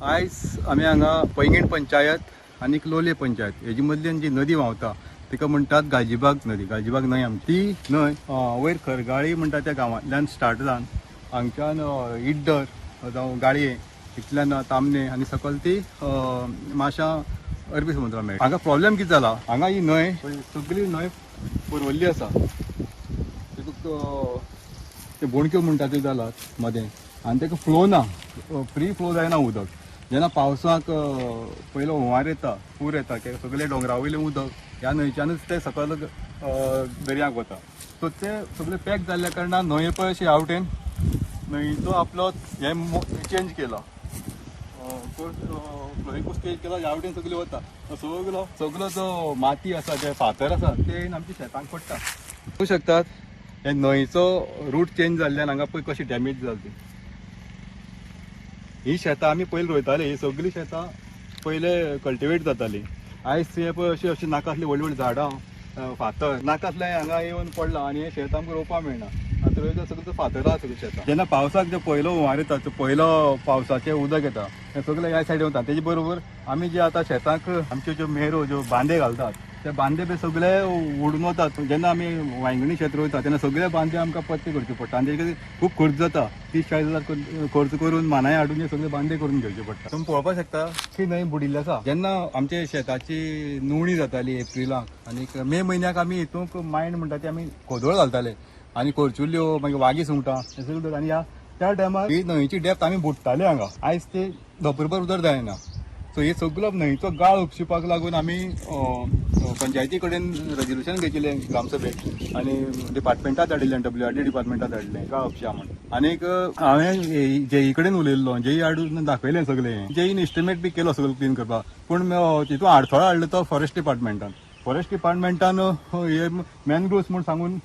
आयज आमी हांगा पैंगीण पंचायत आनी लोलये पंचायत हेजी मदल्यान जी नदी व्हांवता तिका म्हणटात गालजीबाग नदी. गालजीबाग न्हंय आमची ती न्हंय वयर खरगाळी म्हणटा त्या गांवांतल्यान स्टार्ट जावन हांगच्यान इड्डर जावं गाळये इतल्यान तामणे आनी सकयल ती माश्यां अरबी समुद्रान मेळटा. हांगा प्रॉब्लेम कितें जाला, हांगा ही न्हंय सगळी न्हंय पुरवल्ली आसा. ते बोणक्यो म्हणटा त्यो जालात मदें आनी ताका फ्लो ना, फ्री फ्लो जायना उदक. जेन्ना पावसाक पयलो हुंवार येता, पूर येता, सगळे दोंगरा वयलें उदक ह्या न्हंयच्यानच ते सकयल दर्याक वता. सो ते सगळे पॅक जाल्ल्या कारणान न्हंय पळय अशी आवटेन न्हंयचो आपलो हे चेंज केला, फ्लोईंग चेंज केला, ह्या आवटेन सगळी वता. सगळो जो माती आसा, जे फातर आसा ते येवन आमच्या शेतांक पडटा. पळोवंक शकतात हे न्हंयचो रूट चेंज जाल्ल्यान हांगा पळय कशी डॅमेज जाली ती. ही शेतां आमी पयलीं रोयताली, ही सगळीं शेतां पयले कल्टिवेट जाताली. आयज हे पळय अशी अशी नाका आसली व्हडली व्हडली झाडां, फातर नाका आसलें हांगा येवन पडलां आनी हे शेत आमकां रोवपाक मेळना. आतां रोयता सगळें फातर आसा सगळीं शेतां. जेन्ना पावसाक जो पयलो हुंवार येता, पयलो पावसाचें उदक येता हें सगळें ह्या सायडीन वता. तेजे बरोबर आमी जे आतां शेतांक आमच्यो ज्यो मेरो ज्यो बांदे घालतात ते बांदे बी सगळे उडून वतात. जेन्ना आमी वांयगणी शेत रोयता तेन्ना सगळे बांदे आमकां पत्ते करचे पडटा आनी तेजे खूब खर्च जाता. 30-40 खर्च करून मानाय हाडून हे सगळे बांदे करून घेवचे पडटा. तुम्ही पळोवपाक शकता की न्हंय बुडिल्ली आसा. जेन्ना आमच्या शेताची नुवणी जाताली एप्रिलाक आनी मे म्हयन्याक आमी हितूंक मायंड म्हणटा ती आमी कोदळ घालताले आनी करचुल्यो मागीर वागी सुंगटां हे सगळें. आनी त्या टायमार ही न्हंयची डेप्थ आमी बुडटाले हांगा. आयज ते धपरभर उदक जायना. सो हे सगळो न्हंयचो गाळ उपशिवपाक लागून आमी पंचायती कडेन रेजोल्युशन घेतिल्लें ग्रामसभेक आनी डिपार्टमेंटाक धाडिल्लें, WRD डिपार्टमेंटाक धाडिल्लें गाळ उपशा म्हणून. आनीक हांवें जेई कडेन उलयल्लो, जेई हाडून दाखयलें सगळें. जेईन एस्टिमेट बी केलो सगळें क्लीन करपाक, पूण तितून आडथळो हाडलो तो फॉरेस्ट डिपार्टमेंटान. फॉरेस्ट डिपार्टमेंटान हे मॅनग्रोव्स म्हूण सांगून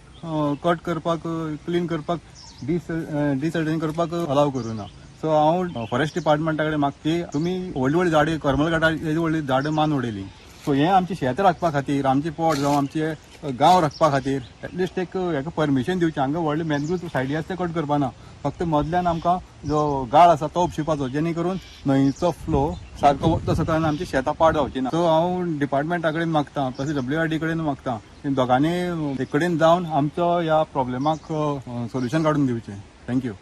कट करपाक, क्लीन करपाक, डिसर्टेन करपाक अलाव करूना. सो हांव फॉरेस्ट डिपार्टमेंटा कडेन मागता की तुमी व्हडली व्हडली झाडां, करमल घाटार येदी व्हडली झाडां मान उडयली. सो हें आमचें शेत राखपा खातीर, आमचें पोट जावं आमचे गांव राखपा खातीर एटलिस्ट एक हेका परमिशन दिवचें. हांगा व्हडले मॅनग्रोव्स सायडी आसा ते कट करपाना, फक्त मदल्यान आमकां जो गाळ आसा तो उपशिवपाचो, जेणे करून न्हंयचो फ्लो सारको वता सकयल आमची शेतां पाड जावची ना. सो हांव डिपार्टमेंटा कडेन मागता, तशें WRD कडेन मागता दोगांनी एक कडेन जावन आमचो ह्या प्रॉब्लेमाक सोल्युशन काडून दिवचें. थँक्यू.